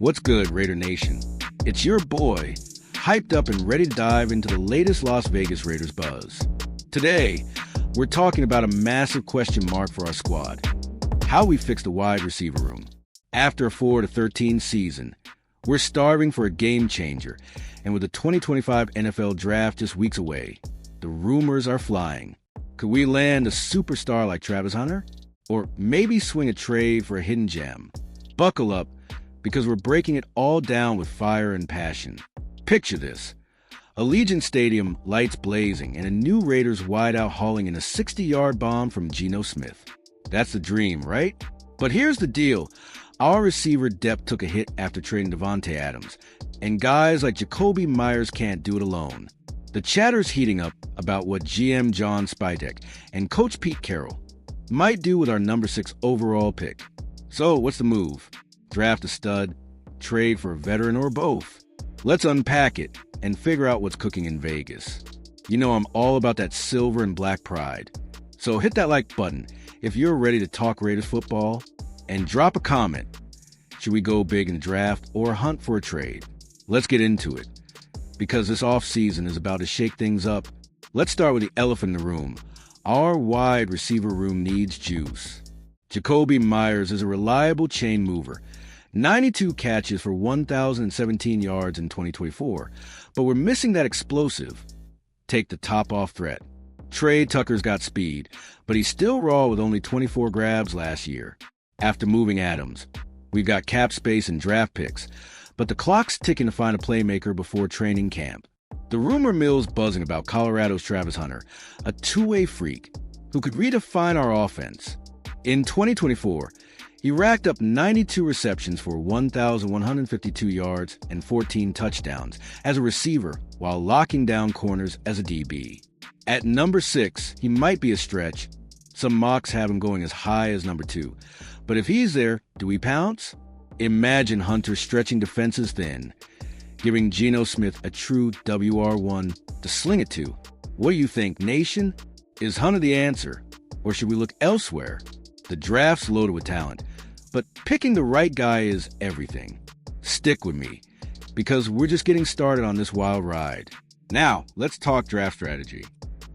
What's good, Raider Nation? It's your boy, hyped up and ready to dive into the latest Las Vegas Raiders buzz. Today, we're talking about a massive question mark for our squad: how we fix the wide receiver room. After a 4-13 season, we're starving for a game changer, and with the 2025 NFL Draft just weeks away, the rumors are flying. Could we land a superstar like Travis Hunter? Or maybe swing a trade for a hidden gem? Buckle up, because we're breaking it all down with fire and passion. Picture this: Allegiant Stadium, lights blazing, and a new Raiders wideout hauling in a 60-yard bomb from Gino Smith. That's the dream, right? But here's the deal. Our receiver depth took a hit after trading Davante Adams, and guys like Jakobi Meyers can't do it alone. The chatter's heating up about what GM John Spytek and Coach Pete Carroll might do with our number 6 overall pick. So what's the move? Draft a stud, trade for a veteran, or both? Let's unpack it and figure out what's cooking in Vegas. You know I'm all about that silver and black pride. So hit that like button if you're ready to talk Raiders football, and drop a comment. Should we go big in the draft or hunt for a trade? Let's get into it, because this offseason is about to shake things up. Let's start with the elephant in the room. Our wide receiver room needs juice. Jakobi Meyers is a reliable chain mover. 92 catches for 1,017 yards in 2024, but we're missing that explosive, take the top-off threat. Trey Tucker's got speed, but he's still raw with only 24 grabs last year. After moving Adams, we've got cap space and draft picks, but the clock's ticking to find a playmaker before training camp. The rumor mill's buzzing about Colorado's Travis Hunter, a two-way freak who could redefine our offense. In 2024, he racked up 92 receptions for 1,152 yards and 14 touchdowns as a receiver while locking down corners as a DB. At number 6, he might be a stretch. Some mocks have him going as high as number 2. But if he's there, do we pounce? Imagine Hunter stretching defenses thin, giving Gino Smith a true WR1 to sling it to. What do you think, Nation? Is Hunter the answer, or should we look elsewhere? The draft's loaded with talent, but picking the right guy is everything. Stick with me, because we're just getting started on this wild ride. Now, let's talk draft strategy.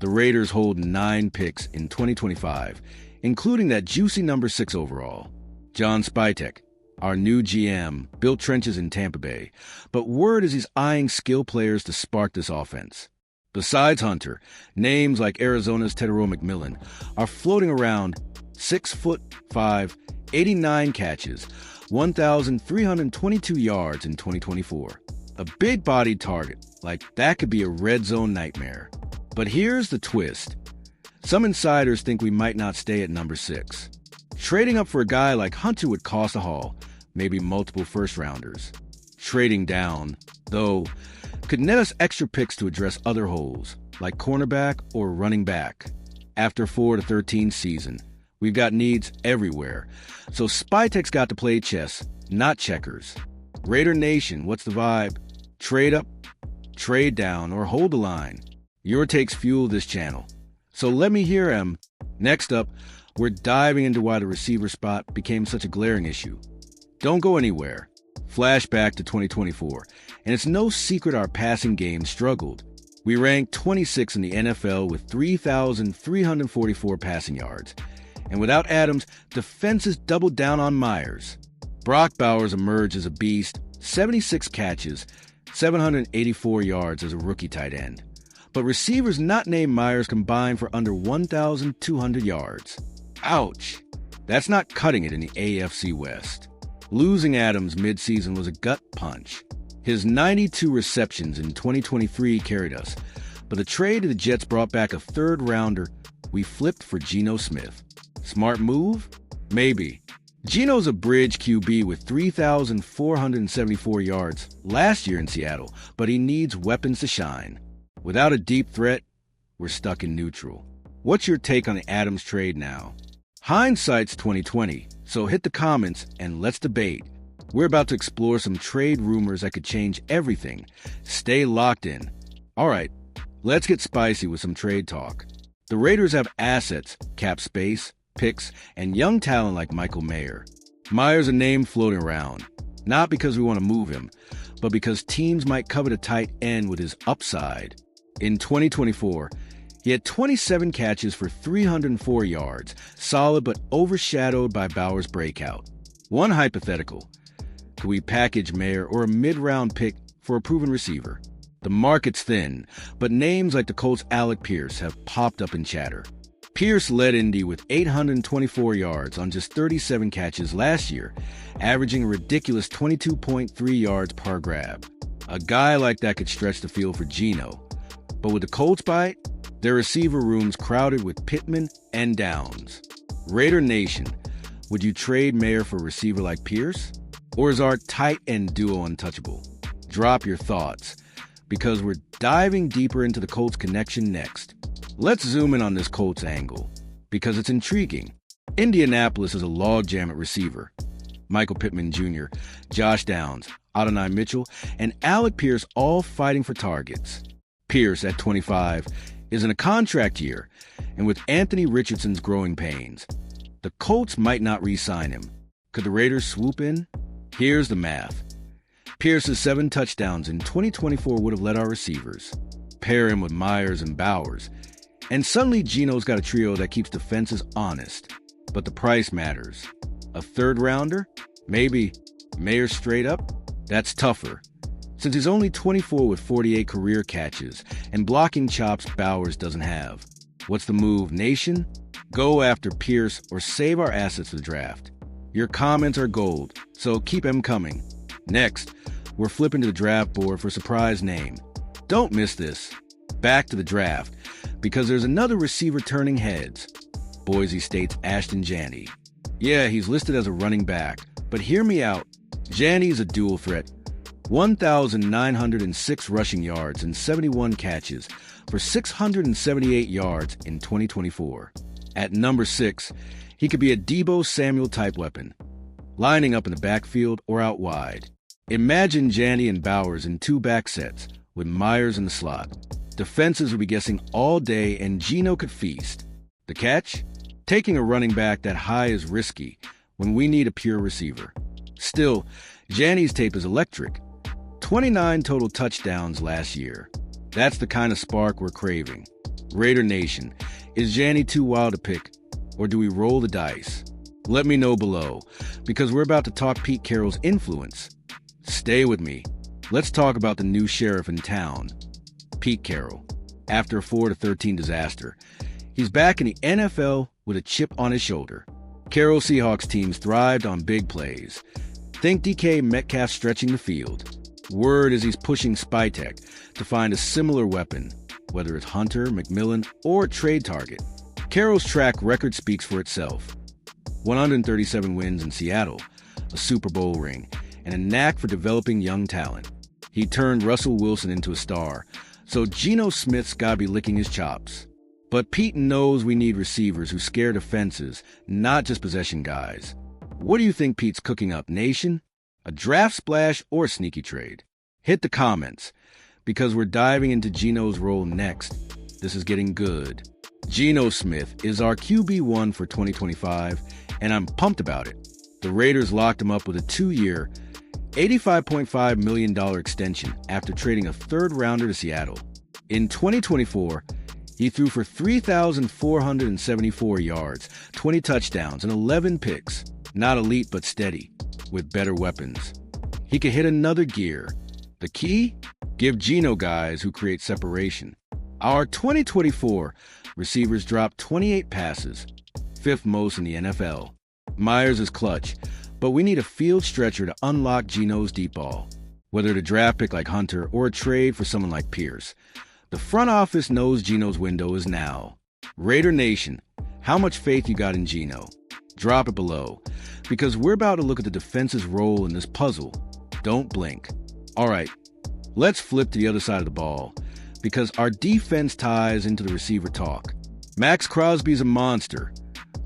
The Raiders hold 9 picks in 2025, including that juicy number 6 overall. John Spytek, our new GM, built trenches in Tampa Bay, but word is he's eyeing skill players to spark this offense. Besides Hunter, names like Arizona's Tedero McMillan are floating around. 6'5", 89 catches, 1,322 yards in 2024. A big-bodied target, like that could be a red zone nightmare. But here's the twist. Some insiders think we might not stay at number 6. Trading up for a guy like Hunter would cost a haul, maybe multiple first-rounders. Trading down, though, could net us extra picks to address other holes, like cornerback or running back. After 4-13 season, we've got needs everywhere, so Spytek's got to play chess, not checkers. Raider Nation, what's the vibe? Trade up, trade down, or hold the line? Your takes fuel this channel, so let me hear them. Next up, we're diving into why the receiver spot became such a glaring issue. Don't go anywhere. Flashback to 2024, and it's no secret our passing game struggled. We ranked 26 in the NFL with 3,344 passing yards. And without Adams, defenses doubled down on Meyers. Brock Bowers emerged as a beast, 76 catches, 784 yards as a rookie tight end. But receivers not named Meyers combined for under 1,200 yards. Ouch! That's not cutting it in the AFC West. Losing Adams midseason was a gut punch. His 92 receptions in 2023 carried us, but the trade to the Jets brought back a third-rounder. We flipped for Gino Smith. Smart move? Maybe. Gino's a bridge QB with 3,474 yards last year in Seattle, but he needs weapons to shine. Without a deep threat, we're stuck in neutral. What's your take on the Adams trade now? Hindsight's 2020, so hit the comments and let's debate. We're about to explore some trade rumors that could change everything. Stay locked in. All right, let's get spicy with some trade talk. The Raiders have assets, cap space, picks, and young talent like Michael Mayer. Meyer's a name floating around. Not because we want to move him, but because teams might covet a tight end with his upside. In 2024, he had 27 catches for 304 yards, solid but overshadowed by Bauer's breakout. One hypothetical: could we package Mayer or a mid-round pick for a proven receiver? The market's thin, but names like the Colts' Alec Pierce have popped up in chatter. Pierce led Indy with 824 yards on just 37 catches last year, averaging a ridiculous 22.3 yards per grab. A guy like that could stretch the field for Gino. But with the Colts bite, their receiver room's crowded with Pittman and Downs. Raider Nation, would you trade Mayer for a receiver like Pierce? Or is our tight end duo untouchable? Drop your thoughts, because we're diving deeper into the Colts connection next. Let's zoom in on this Colts angle, because it's intriguing. Indianapolis is a logjam at receiver. Michael Pittman Jr., Josh Downs, Adonai Mitchell, and Alec Pierce all fighting for targets. Pierce, at 25, is in a contract year, and with Anthony Richardson's growing pains, the Colts might not re-sign him. Could the Raiders swoop in? Here's the math. Pierce's 7 touchdowns in 2024 would have led our receivers. Pair him with Myers and Bowers, and suddenly Gino's got a trio that keeps defenses honest. But the price matters. A third-rounder? Maybe. Mayer straight up? That's tougher, since he's only 24 with 48 career catches and blocking chops Bowers doesn't have. What's the move, Nation? Go after Pierce or save our assets for the draft. Your comments are gold, so keep them coming. Next, we're flipping to the draft board for a surprise name. Don't miss this. Back to the draft, because there's another receiver turning heads. Boise State's Ashton Jeanty. Yeah, he's listed as a running back, but hear me out. Jeanty's a dual threat. 1,906 rushing yards and 71 catches for 678 yards in 2024. At number 6, he could be a Deebo Samuel-type weapon, lining up in the backfield or out wide. Imagine Jeanty and Bowers in 2 back sets, with Myers in the slot. Defenses would be guessing all day, and Gino could feast. The catch? Taking a running back that high is risky when we need a pure receiver. Still, Jeanty's tape is electric. 29 total touchdowns last year. That's the kind of spark we're craving. Raider Nation, is Jeanty too wild to pick, or do we roll the dice? Let me know below, because we're about to talk Pete Carroll's influence. Stay with me. Let's talk about the new sheriff in town, Pete Carroll. After a 4-13 disaster, he's back in the NFL with a chip on his shoulder. Carroll Seahawks teams thrived on big plays. Think DK Metcalf stretching the field. Word is he's pushing spy tech to find a similar weapon, whether it's Hunter, McMillan, or a trade target. Carroll's track record speaks for itself. 137 wins in Seattle, a Super Bowl ring, and a knack for developing young talent. He turned Russell Wilson into a star, so Gino Smith's gotta be licking his chops. But Pete knows we need receivers who scare defenses, not just possession guys. What do you think Pete's cooking up, Nation? A draft splash or a sneaky trade? Hit the comments, because we're diving into Gino's role next. This is getting good. Gino Smith is our QB1 for 2025, and I'm pumped about it. The Raiders locked him up with a 2-year, $85.5 million extension after trading a third-rounder to Seattle. In 2024, he threw for 3,474 yards, 20 touchdowns, and 11 picks. Not elite, but steady, with better weapons. He could hit another gear. The key? Give Gino guys who create separation. Our 2024 receivers dropped 28 passes, 5th most in the NFL. Myers is clutch, but we need a field stretcher to unlock Gino's deep ball. Whether it's a draft pick like Hunter or a trade for someone like Pierce, the front office knows Gino's window is now. Raider Nation, how much faith you got in Gino? Drop it below, because we're about to look at the defense's role in this puzzle. Don't blink. All right, let's flip to the other side of the ball, because our defense ties into the receiver talk. Max Crosby's a monster.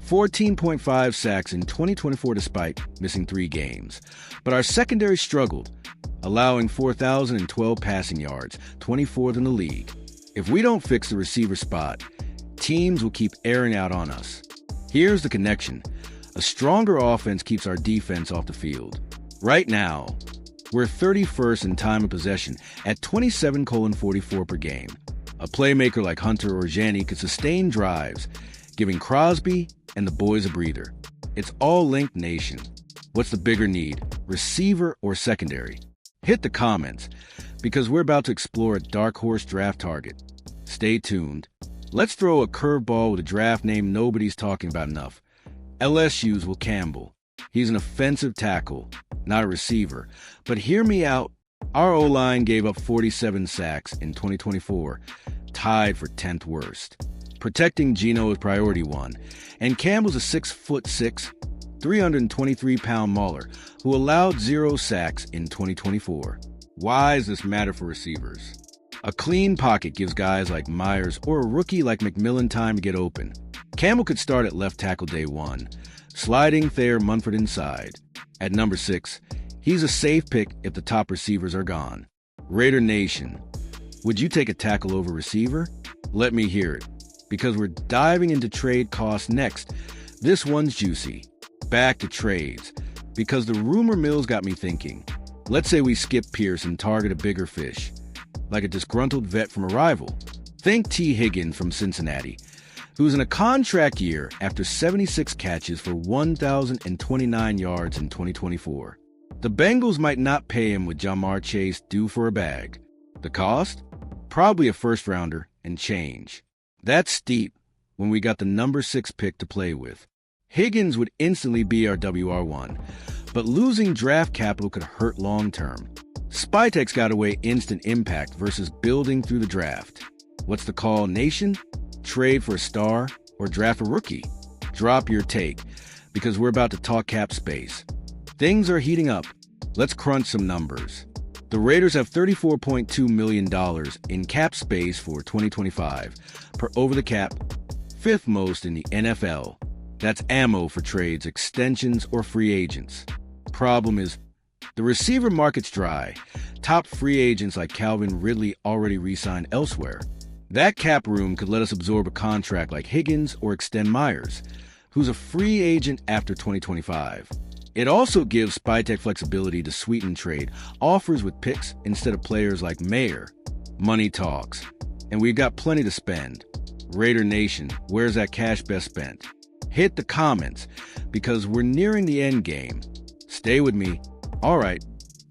14.5 sacks in 2024 despite missing 3 games. But our secondary struggled, allowing 4,012 passing yards, 24th in the league. If we don't fix the receiver spot, teams will keep airing out on us. Here's the connection. A stronger offense keeps our defense off the field. Right now, we're 31st in time of possession at 27:44 per game. A playmaker like Hunter or Jeanty could sustain drives, giving Crosby and the boys a breather. It's all linked, nation. What's the bigger need, receiver or secondary? Hit the comments, because we're about to explore a dark horse draft target. Stay tuned. Let's throw a curveball with a draft name nobody's talking about enough. LSU's Will Campbell. He's an offensive tackle, not a receiver. But hear me out. Our O-line gave up 47 sacks in 2024, tied for 10th worst. Protecting Gino is priority one, and Campbell's a 6'6", 323-pound mauler who allowed 0 sacks in 2024. Why does this matter for receivers? A clean pocket gives guys like Myers or a rookie like McMillan time to get open. Campbell could start at left tackle day one, sliding Thayer Munford inside. At number 6, he's a safe pick if the top receivers are gone. Raider Nation, would you take a tackle over receiver? Let me hear it, because we're diving into trade costs next. This one's juicy. Back to trades, because the rumor mill's got me thinking. Let's say we skip Pierce and target a bigger fish, like a disgruntled vet from a rival. Think T. Higgins from Cincinnati, who's in a contract year after 76 catches for 1,029 yards in 2024. The Bengals might not pay him with Jamar Chase due for a bag. The cost? Probably a first-rounder and change. That's steep when we got the number 6 pick to play with. Higgins would instantly be our WR1, but losing draft capital could hurt long-term. Spytek's got to weigh instant impact versus building through the draft. What's the call, nation? Trade for a star or draft a rookie? Drop your take, because we're about to talk cap space. Things are heating up. Let's crunch some numbers. The Raiders have $34.2 million in cap space for 2025, per over the cap, 5th most in the NFL. That's ammo for trades, extensions, or free agents. Problem is, the receiver market's dry. Top free agents like Calvin Ridley already re-signed elsewhere. That cap room could let us absorb a contract like Higgins or extend Myers, who's a free agent after 2025. It also gives Spytek flexibility to sweeten trade offers with picks instead of players like Mayer. Money talks, and we've got plenty to spend. Raider Nation, where's that cash best spent? Hit the comments, because we're nearing the end game. Stay with me. All right,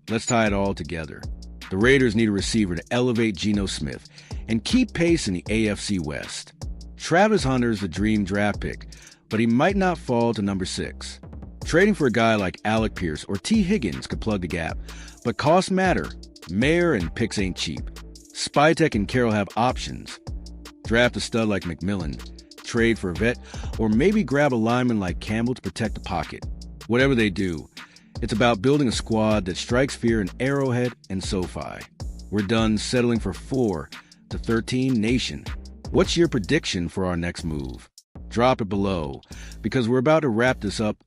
let's tie it all together. The Raiders need a receiver to elevate Gino Smith and keep pace in the AFC West. Travis Hunter's the dream draft pick, but he might not fall to number 6. Trading for a guy like Alec Pierce or T. Higgins could plug the gap, but costs matter. Mayer and picks ain't cheap. Spytek and Carroll have options. Draft a stud like McMillan, trade for a vet, or maybe grab a lineman like Campbell to protect the pocket. Whatever they do, it's about building a squad that strikes fear in Arrowhead and SoFi. We're done settling for 4 to 13 nation. What's your prediction for our next move? Drop it below, because we're about to wrap this up.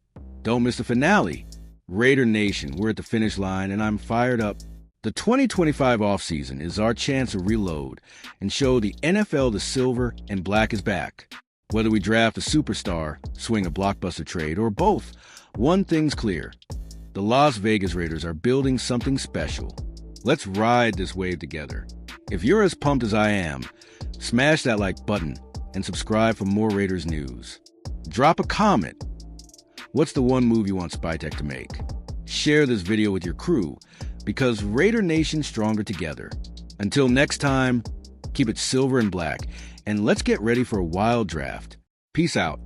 Don't miss the finale. Raider Nation, we're at the finish line, and I'm fired up. The 2025 offseason is our chance to reload and show the NFL the silver and black is back. Whether we draft a superstar, swing a blockbuster trade, or both, one thing's clear. The Las Vegas Raiders are building something special. Let's ride this wave together. If you're as pumped as I am, smash that like button and subscribe for more Raiders news. Drop a comment. What's the one move you want Spytek to make? Share this video with your crew, because Raider Nation's stronger together. Until next time, keep it silver and black, and let's get ready for a wild draft. Peace out.